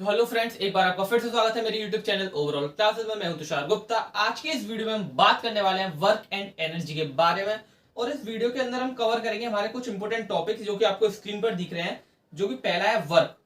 तो hello friends, एक बार आपका फिर से स्वागत है मेरे यूट्यूब चैनल ओवरऑल क्लासेस में। मैं हूं तुषार गुप्ता। आज के इस वीडियो में हम बात करने वाले हैं वर्क एंड एनर्जी के बारे में। और इस वीडियो के अंदर हम कवर करेंगे हमारे कुछ इंपोर्टेंट टॉपिक्स जो कि आपको स्क्रीन पर दिख रहे हैं। जो कि पहला है वर्क,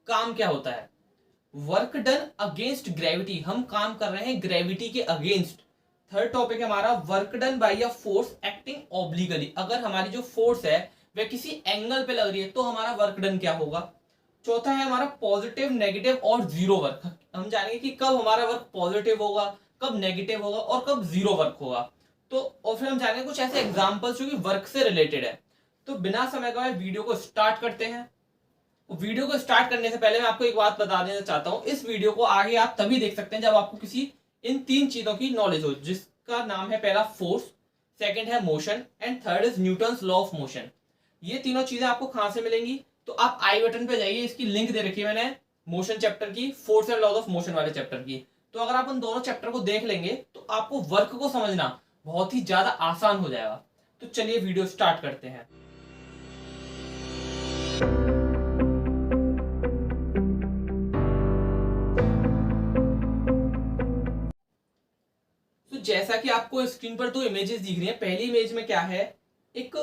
काम क्या होता है। वर्क डन अगेंस्ट ग्रेविटी, हम काम कर रहे हैं ग्रेविटी के अगेंस्ट। थर्ड टॉपिक है हमारा work done by a force acting obliquely, अगर हमारी जो फोर्स है वह किसी एंगल पे लग रही है तो हमारा वर्क डन क्या होगा। चौथा है हमारा पॉजिटिव, नेगेटिव और जीरो वर्क। हम जानेंगे कि कब हमारा वर्क पॉजिटिव होगा, कब नेगेटिव होगा और कब जीरो वर्क होगा। तो और फिर हम जानेंगे कुछ ऐसे एग्जांपल्स जो कि वर्क से रिलेटेड है। तो बिना समय गवाए वीडियो को स्टार्ट करते हैं। वीडियो को स्टार्ट करने से पहले मैं आपको एक बात बता देना चाहता हूं, इस वीडियो को आगे आप तभी देख सकते हैं जब आपको किसी इन तीन चीजों की नॉलेज हो, जिसका नाम है पहला फोर्स, सेकंड है motion and third is Newton's law of motion. ये तीनों चीजें आपको कहां से मिलेंगी, तो आप आई बटन पे जाइए, इसकी लिंक दे रखी है मैंने मोशन चैप्टर की, force and laws of motion वाले चैप्टर की। तो अगर आप उन दोनों चैप्टर को देख लेंगे तो आपको वर्क को समझना बहुत ही ज्यादा आसान हो जाएगा। तो चलिए वीडियो स्टार्ट करते हैं। तो जैसा कि आपको स्क्रीन पर दो इमेजेस दिख रही हैं, पहली इमेज में क्या है, एक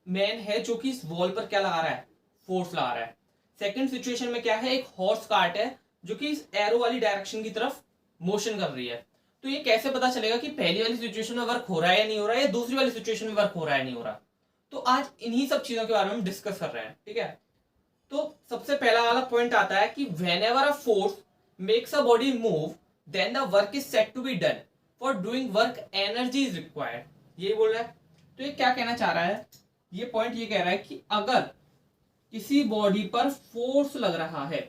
मैन है जो कि इस वॉल पर क्या लगा रहा है, फोर्स लगा रहा है। सेकंड सिचुएशन में क्या है, एक हॉर्स कार्ट है जो कि इस एरो वाली डायरेक्शन की तरफ मोशन कर रही है। तो ये कैसे पता चलेगा कि पहली वाली सिचुएशन में वर्क हो रहा है या नहीं हो रहा है, या दूसरी वाली सिचुएशन में वर्क हो रहा है नहीं हो रहा। तो आज इन्हीं सब चीजों के बारे में हम डिस्कस कर रहे हैं, ठीक है। तो सबसे पहला वाला पॉइंट आता है कि whenever a force makes a body move then the work is set to be done, for doing work energy is required. ये बोल रहा है। तो ये क्या कहना चाह रहा है, ये पॉइंट ये कह रहा है कि अगर किसी बॉडी पर फोर्स लग रहा है,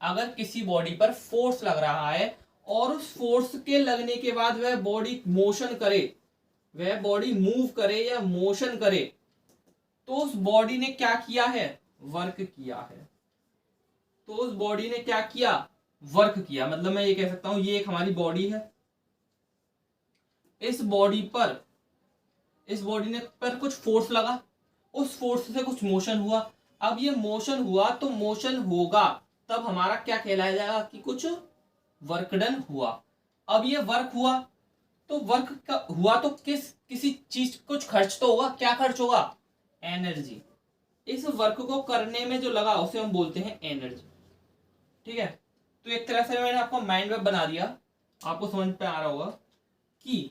अगर किसी बॉडी पर फोर्स लग रहा है और उस फोर्स के लगने के बाद वह बॉडी मोशन करे, वह बॉडी मूव करे या मोशन करे, तो उस बॉडी ने क्या किया है, वर्क किया है। तो उस बॉडी ने क्या किया, वर्क किया। मतलब मैं ये कह सकता हूं ये एक हमारी बॉडी है, इस बॉडी ने पर कुछ फोर्स लगा, उस फोर्स से कुछ मोशन हुआ। अब ये मोशन हुआ तो मोशन होगा तब हमारा क्या कहलाया जाएगा कि कुछ वर्क डन हुआ। अब ये वर्क हुआ तो हुआ तो किसी चीज कुछ खर्च तो होगा, क्या खर्च होगा, एनर्जी। इस वर्क को करने में जो लगा उसे हम बोलते हैं एनर्जी, ठीक है। तो एक तरह से मैंने आपको माइंड मैप बना दिया, आपको समझ पे आ रहा होगा कि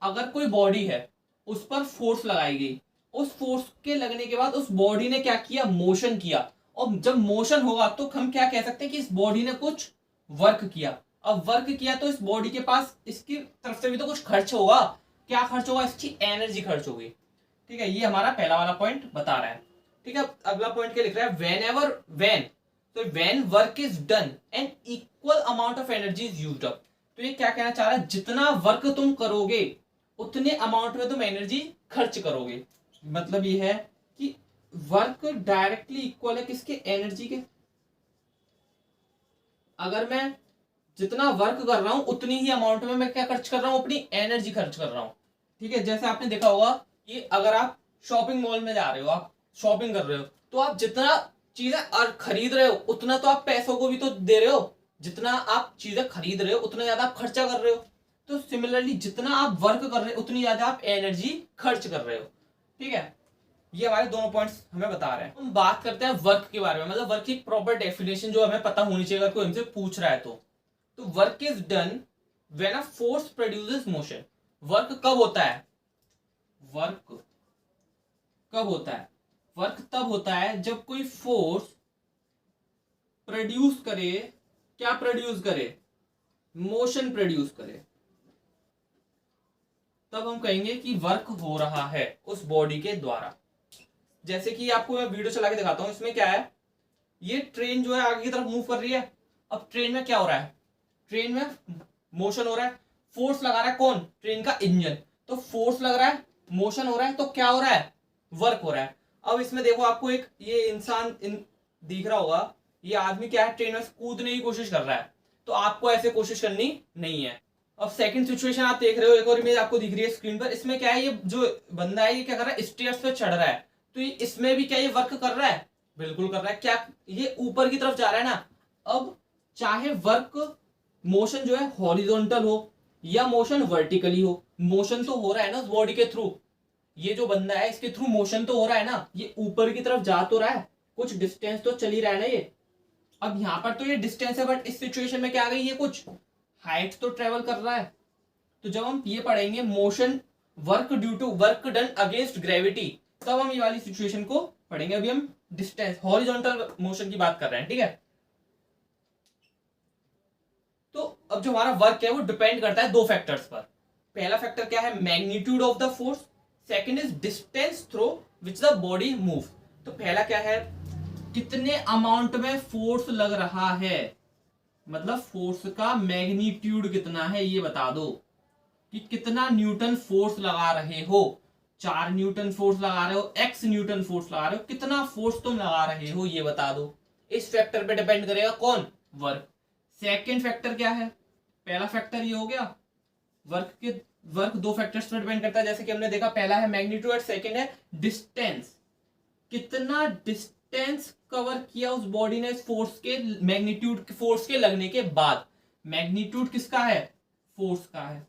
अगर कोई बॉडी है उस पर फोर्स लगाई गई, उस फोर्स के लगने के बाद उस बॉडी ने क्या किया, मोशन किया। और जब मोशन होगा तो हम क्या कह सकते हैं कि इस बॉडी ने कुछ वर्क किया। अब वर्क किया तो इस बॉडी के पास इसकी तरफ से भी तो कुछ खर्च होगा, क्या खर्च होगा, इसकी एनर्जी खर्च होगी, ठीक है। ये हमारा पहला वाला पॉइंट बता रहा है, ठीक है। अगला पॉइंट क्या लिख रहा है, when work is done and equal amount of energy is used up. तो ये क्या कहना चाह रहा है, जितना वर्क तुम करोगे उतने अमाउंट में तुम एनर्जी खर्च करोगे। मतलब ये है कि वर्क डायरेक्टली इक्वल है किसके, एनर्जी के। अगर मैं जितना वर्क कर रहा हूं उतनी ही अमाउंट में मैं क्या खर्च कर रहा हूं, अपनी एनर्जी खर्च कर रहा हूं, ठीक है। जैसे आपने देखा होगा कि अगर आप शॉपिंग मॉल में जा रहे हो, आप शॉपिंग कर रहे हो, तो आप जितना चीजें खरीद रहे हो उतना तो आप पैसों को भी तो दे रहे हो, जितना आप चीजें खरीद रहे हो उतना ज्यादा आप खर्चा कर रहे हो। तो सिमिलरली जितना आप वर्क कर रहे हो उतनी ज्यादा आप एनर्जी खर्च कर रहे हो, ठीक है। ये हमारे दोनों पॉइंट्स हमें बता रहे हैं। हम बात करते हैं वर्क के बारे में, मतलब वर्क की प्रॉपर डेफिनेशन जो हमें पता होनी चाहिए अगर कोई हमसे पूछ रहा है तो work is done when a force produces motion. Work कब होता है, वर्क कब होता है, वर्क तब होता है जब कोई फोर्स प्रोड्यूस करे, क्या प्रोड्यूस करे, मोशन प्रोड्यूस करे, तब हम कहेंगे कि वर्क हो रहा है उस बॉडी के द्वारा। जैसे कि आपको मैं वीडियो चला के दिखाता हूं, इसमें क्या है, ये ट्रेन जो है आगे की तरफ मूव कर रही है। अब ट्रेन में क्या हो रहा है, ट्रेन में मोशन हो रहा है, फोर्स लगा रहा है कौन, ट्रेन का इंजन। तो फोर्स लग रहा है, मोशन हो रहा है, तो क्या हो रहा है, वर्क हो रहा है। अब इसमें देखो आपको एक ये इंसान दिख रहा होगा, ये आदमी क्या है, ट्रेन में कूदने की कोशिश कर रहा है। तो आपको ऐसे कोशिश करनी नहीं है। अब सेकंड सिचुएशन आप देख रहे हो, एक और इमेज आपको दिख रही है स्क्रीन पर। इसमें क्या है, ये जो बंदा है ये क्या कर रहा है, स्टेयर्स पे चढ़ रहा है। तो इसमें भी क्या ये वर्क कर रहा है, बिल्कुल कर रहा है। क्या ये ऊपर की तरफ जा रहा है ना। अब चाहे वर्क मोशन जो है हॉरिजॉन्टल हो या मोशन वर्टिकली हो, मोशन तो हो रहा है ना उस बॉडी के थ्रू। ये जो बंदा है इसके थ्रू मोशन तो हो रहा है ना, ये ऊपर की तरफ जा तो रहा है, कुछ डिस्टेंस तो चल ही रहा है ना ये। अब यहाँ पर तो ये डिस्टेंस है, बट इस सिचुएशन में क्या आ गई, ये कुछ हाइट तो ट्रेवल कर रहा है। तो जब हम ये पढ़ेंगे motion work due to work done against gravity, तब हम ये वाली सिचुएशन को पढ़ेंगे। अभी हम डिस्टेंस हॉरिजॉन्टल मोशन की बात कर रहे हैं, ठीक है। तो अब जो हमारा वर्क है वो डिपेंड करता है दो फैक्टर्स पर। पहला फैक्टर क्या है, magnitude of the force. Second is distance through which the body move. तो पहला क्या है, कितने अमाउंट में फोर्स लग रहा है, मतलब फोर्स का मैग्नीट्यूड कितना है ये बता दो, कि कितना न्यूटन फोर्स लगा रहे हो। 4 न्यूटन फोर्स लगा रहे हो, x न्यूटन फोर्स लगा रहे हो, कितना फोर्स तुम लगा रहे हो ये बता दो। इस फैक्टर पे डिपेंड करेगा कौन, वर्क। सेकंड फैक्टर क्या है, पहला फैक्टर ये हो गया वर्क दो फैक्टर्स पर डिपेंड करता है, जैसे कि हमने देखा, पहला है मैग्नीट्यूड और सेकंड है डिस्टेंस। कितना डिस्टेंस कवर किया उस बॉडी ने इस फोर्स के मैग्नीट्यूड फोर्स के लगने के बाद। मैग्नीट्यूड किसका है, फोर्स का है,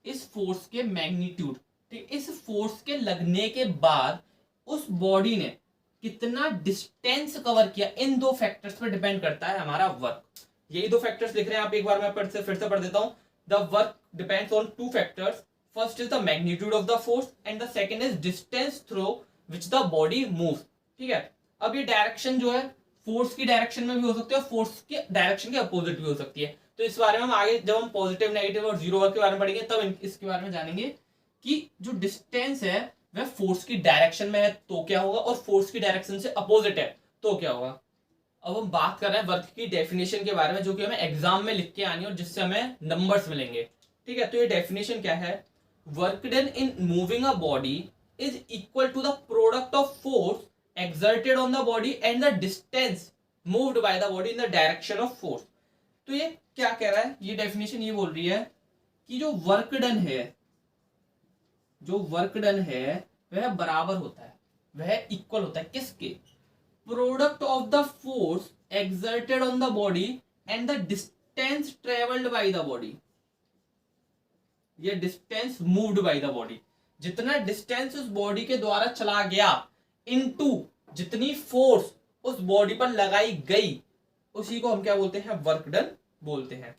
इस फोर्स के मैग्नीट्यूड, ठीक, इस फोर्स के लगने के बाद उस बॉडी ने कितना डिस्टेंस कवर किया, इन दो फैक्टर्स पर डिपेंड करता है हमारा वर्क। यही दो फैक्टर्स लिख रहे हैं आप, एक बार मैं फिर से पढ़ देता हूं। The work depends on two factors, first is the magnitude of the force and the second is distance through which the body moves, ठीक है। अब ये डायरेक्शन जो है फोर्स की डायरेक्शन में भी हो सकती है और फोर्स की डायरेक्शन के अपोजिट भी हो सकती है। तो इस बारे में हम आगे जब हम पॉजिटिव नेगेटिव और जीरो वर्क के बारे में पढ़ेंगे तब इसके बारे में जानेंगे कि जो डिस्टेंस है वह फोर्स की डायरेक्शन में है तो क्या होगा, और फोर्स की डायरेक्शन से अपोजिट है तो क्या होगा। अब हम बात कर रहे हैं वर्क की डेफिनेशन के बारे में, जो कि हमें एग्जाम में लिख के आनी है और जिससे हमें नंबर्स मिलेंगे, ठीक है। तो ये डेफिनेशन क्या है, work done in moving a body is equal to the product of force exerted on the body and the distance moved by the body in the direction of force। तो ये क्या कह रहा है, ये डेफिनेशन ये बोल रही है कि जो वर्क डन है, जो वर्क डन है वह बराबर होता है, वह इक्वल होता है किसके, product of the force exerted on the body and the distance traveled by the body, ये distance moved by the body, जितना डिस्टेंस उस बॉडी के द्वारा चला गया इनटू जितनी फोर्स उस बॉडी पर लगाई गई, उसी को हम क्या बोलते हैं, वर्क डन बोलते हैं।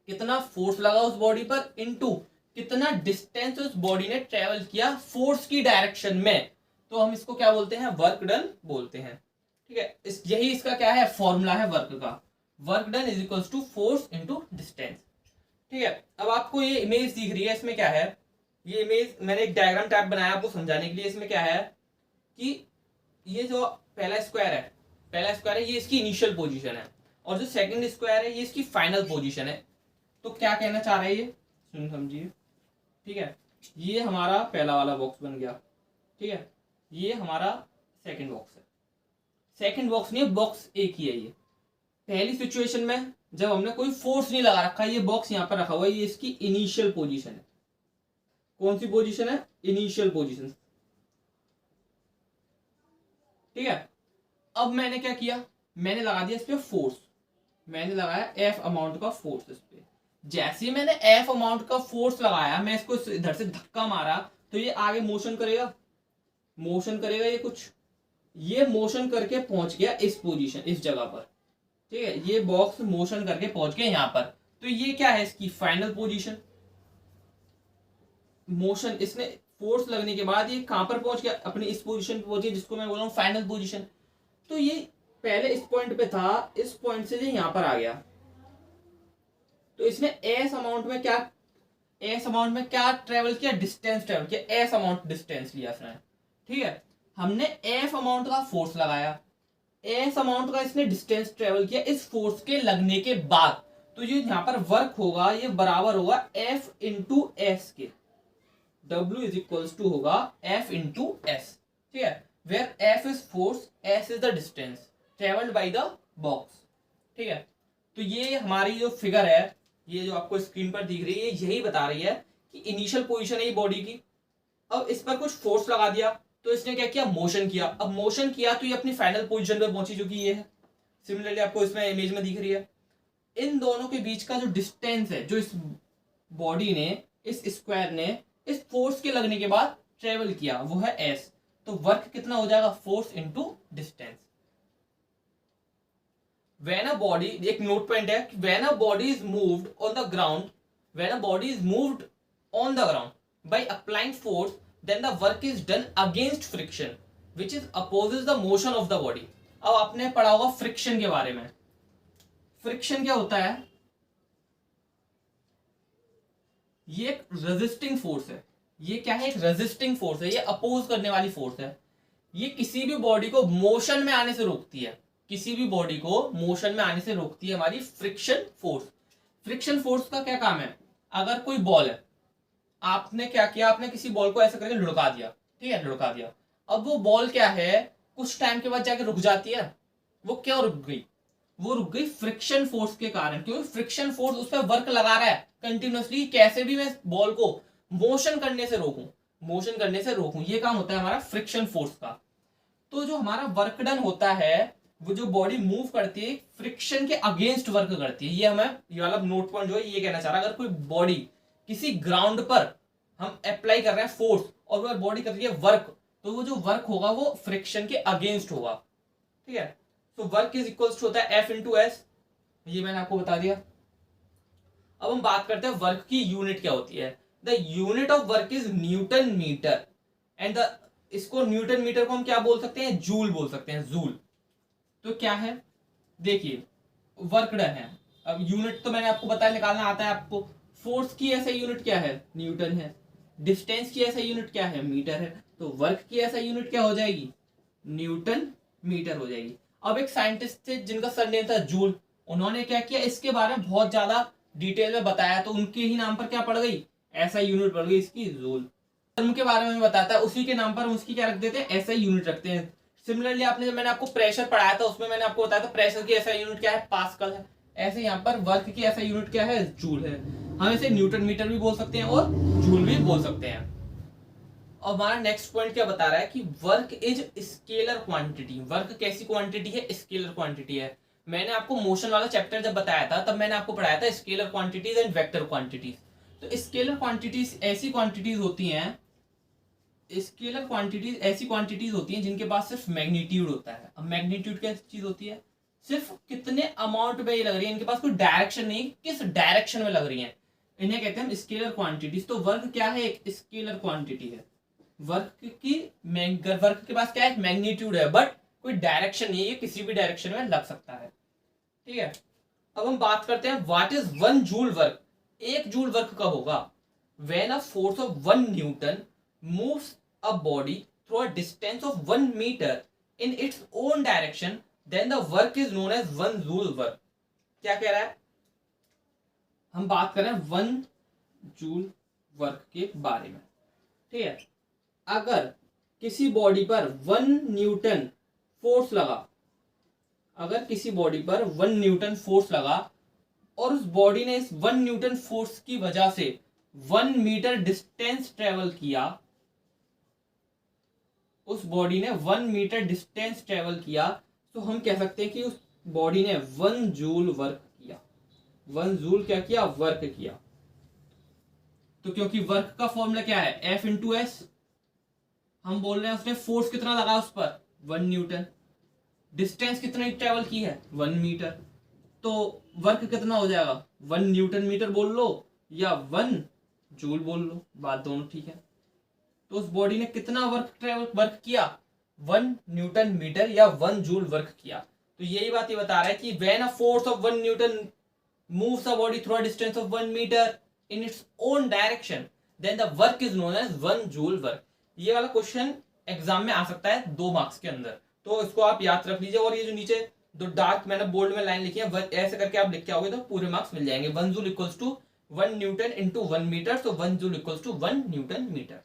कितना फोर्स लगा उस बॉडी पर इनटू कितना डिस्टेंस उस बॉडी ने ट्रेवल किया फोर्स की डायरेक्शन में, तो हम इसको क्या बोलते हैं, वर्क डन बोलते हैं, ठीक है। यही इसका क्या है, फॉर्मूला है वर्क का, work done is equals to force into distance, ठीक है। अब आपको ये इमेज दिख रही है, इसमें क्या है, ये इमेज मैंने एक डायग्राम टाइप बनाया आपको समझाने के लिए। इसमें क्या है कि ये जो पहला स्क्वायर है ये इसकी इनिशियल पोजीशन है, और जो सेकंड स्क्वायर है ये इसकी फाइनल पोजीशन है। तो क्या कहना चाह रहा है ये, सुन समझिए, ठीक है। ये हमारा पहला वाला बॉक्स बन गया, ठीक है, ये हमारा सेकंड बॉक्स है, सेकंड बॉक्स नहीं, बॉक्स एक ही है। ये पहली सिचुएशन में जब हमने कोई फोर्स नहीं लगा रखा, ये बॉक्स यहाँ पर रखा हुआ है, ये इसकी इनिशियल पोजीशन है। कौन सी पोजीशन है, इनिशियल पोजीशन, ठीक है। अब मैंने क्या किया, मैंने लगा दिया इस पे फोर्स, मैंने लगाया एफ अमाउंट का फोर्स इस पे। जैसे ही मैंने एफ अमाउंट का फोर्स लगाया, मैं इसको इधर से धक्का मारा तो ये आगे मोशन करेगा, ये कुछ, ये मोशन करके पहुंच गया इस पोजीशन, इस जगह पर, ठीक है। ये बॉक्स मोशन करके पहुंच गया यहाँ पर, तो ये क्या है, इसकी फाइनल पोजीशन। मोशन, इसने फोर्स लगने के बाद ये कहां पर पहुंच गया, अपनी इस पोजीशन पे पहुंच गया, जिसको मैं बोल रहा हूं फाइनल पोजीशन। तो ये पहले इस पॉइंट पे था, इस पॉइंट से यहां पर आ गया, तो इसने एस अमाउंट में क्या ट्रेवल किया, डिस्टेंस ट्रेवल किया, एस अमाउंट डिस्टेंस लिया इसने, ठीक है। हमने एफ अमाउंट का फोर्स लगाया, एस अमाउंट का इसने डिस्टेंस ट्रेवल किया इस फोर्स के लगने के बाद, तो ये यहाँ पर वर्क होगा, ये बराबर होगा एफ इंटू एस के, W इज इक्वल्स टू होगा F इंटू एस, ठीक है, where F is force, S is the distance travelled by the box, ठीक है। तो ये हमारी जो फिगर है, ये जो आपको स्क्रीन पर दिख रही है, यही बता रही है कि इनिशियल पोजीशन है ये बॉडी की। अब इस पर कुछ फोर्स लगा दिया तो इसने क्या किया, मोशन किया। अब मोशन किया तो ये अपनी फाइनल पोजीशन पे पहुंची, जो कि ये है। सिमिलरली आपको इसमें इमेज में दिख रही है। इन दोनों के बीच का जो डिस्टेंस है, जो इस बॉडी ने, इस स्क्वायर ने इस फोर्स के लगने के बाद ट्रेवल किया, वो है एस। तो वर्क कितना हो जाएगा, force into distance. When a body, एक नोट पॉइंट है, when a body is moved on the ground, when a body is moved on the ground by applying force, then the work is done against friction which is opposes the motion of the body. अब आपने पढ़ा होगा friction के बारे में। Friction क्या होता है, ये एक रेजिस्टिंग फोर्स है। ये क्या है, एक रेजिस्टिंग फोर्स है, ये अपोज करने वाली फोर्स है। ये किसी भी बॉडी को मोशन में आने से रोकती है, किसी भी बॉडी को मोशन में आने से रोकती है हमारी फ्रिक्शन फोर्स। फ्रिक्शन फोर्स का क्या काम है, अगर कोई बॉल है, आपने क्या किया, आपने किसी बॉल को ऐसे करके लुढ़का दिया, ठीक है, लुढ़का दिया। अब वो बॉल क्या है, कुछ टाइम के बाद जाके रुक जाती है। वो क्यों रुक गई, वो रुक गई फ्रिक्शन फोर्स के कारण, क्योंकि फ्रिक्शन फोर्स उस पर वर्क लगा रहा है कंटिन्यूअसली। कैसे भी मैं बॉल को मोशन करने से रोकूं, मोशन करने से रोकूं, ये काम होता है हमारा फ्रिक्शन फोर्स का। तो जो हमारा वर्क डन होता है, वो जो बॉडी मूव करती है फ्रिक्शन के अगेंस्ट वर्क करती है। ये हमें, ये वाला नोट पॉइंट जो है ये कहना चाह रहा है, अगर कोई बॉडी किसी ग्राउंड पर हम अप्लाई कर रहे हैं फोर्स और वो बॉडी कर रही है वर्क, तो वो जो वर्क होगा वो फ्रिक्शन के अगेंस्ट होगा, ठीक है। तो वर्क इज इक्वल्स टू होता है एफ इंटू एस, ये मैंने आपको बता दिया। अब हम बात करते हैं वर्क की यूनिट क्या होती है। The unit of work is newton metre and the, इसको न्यूटन मीटर को हम क्या बोल सकते हैं, जूल बोल सकते हैं, जूल। तो क्या है, देखिए वर्क डन है। अब यूनिट तो मैंने आपको बताया, निकालना आता है आपको। फोर्स की ऐसा यूनिट क्या है, न्यूटन है। डिस्टेंस की ऐसा यूनिट क्या है, मीटर है। तो वर्क की ऐसा यूनिट क्या हो जाएगी, न्यूटन मीटर हो जाएगी। अब एक साइंटिस्ट थे जिनका सरनेम था जूल, उन्होंने क्या किया, इसके बारे में बहुत ज्यादा डिटेल में बताया, तो उनके ही नाम पर क्या पड़ गई, ऐसा यूनिट पड़ गई इसकी, जूल। उनके बारे में बताता है, उसी के नाम पर उसकी क्या रख देते हैं, ऐसा यूनिट रखते हैं। सिमिलरली आपने, जब मैंने आपको प्रेशर पढ़ाया था, उसमें मैंने आपको बताया था प्रेशर की ऐसा यूनिट क्या है, पास्कल है। ऐसे यहाँ पर वर्क की ऐसा यूनिट क्या है, जूल है। हम इसे न्यूटन मीटर भी बोल सकते हैं और जूल भी बोल सकते हैं। और हमारा नेक्स्ट पॉइंट क्या बता रहा है कि work is scalar quantity. Work कैसी क्वांटिटी है, स्केलर क्वांटिटी है। मैंने आपको मोशन वाला चैप्टर जब बताया था, तब मैंने आपको पढ़ाया था scalar quantities and vector quantities. तो स्केलर क्वांटिटीज ऐसी क्वांटिटीज होती हैं, स्केलर क्वांटिटीज ऐसी क्वांटिटीज होती हैं जिनके पास सिर्फ मैग्नीट्यूड होता है। अब मैग्नीट्यूड क्या चीज होती है, सिर्फ कितने अमाउंट में ये लग रही है, इनके पास कोई डायरेक्शन नहीं, किस डायरेक्शन में लग रही है, इन्हें कहते हैं स्केलर क्वांटिटीज। तो वर्क क्या है, एक स्केलर क्वांटिटी है। वर्क के पास क्या है, मैग्नीट्यूड है, बट कोई डायरेक्शन नहीं है, किसी भी डायरेक्शन में लग सकता है, ठीक है। अब हम बात करते हैं what is 1 joule work. 1 joule work कब होगा, when a force of 1 newton moves a body through a distance of 1 metre in its own direction, then the work is known as 1 joule work. क्या कह रहा है, हम बात कर रहे हैं 1 जूल वर्क के बारे में, ठीक है। अगर किसी बॉडी पर 1 न्यूटन फोर्स लगा, अगर किसी बॉडी पर 1 न्यूटन फोर्स लगा और उस बॉडी ने इस 1 न्यूटन फोर्स की वजह से 1 मीटर डिस्टेंस ट्रेवल किया, उस बॉडी ने 1 मीटर डिस्टेंस ट्रेवल किया, तो हम कह सकते हैं कि उस बॉडी ने 1 जूल वर्क किया। 1 जूल क्या किया, वर्क किया। तो क्योंकि वर्क का फॉर्मूला क्या है, एफ इंटू एस। हम बोल रहे हैं उसने फोर्स कितना लगा उस पर, 1 न्यूटन। डिस्टेंस कितनी ट्रेवल की है, 1 मीटर। तो वर्क कितना हो जाएगा, 1 न्यूटन मीटर बोल लो या 1 जूल बोल लो, बात दोनों ठीक है। तो उस बॉडी ने कितना वर्क किया, 1 न्यूटन मीटर या 1 जूल वर्क किया। तो यही बात ये बता रहा है कि when a force of 1 newton moves a body through a distance of 1 metre in its own direction, then the work is known as 1 joule work. ये वाला क्वेश्चन एग्जाम में आ सकता है 2 मार्क्स के अंदर, तो इसको आप याद रख लीजिए। और ये जो नीचे दो डार्क मैंने बोल्ड में लाइन लिखी है, ऐसे करके आप लिख के आओगे तो पूरे मार्क्स मिल जाएंगे। 1 joule equals to 1 newton into 1 metre, तो 1 joule equals to 1 newton metre.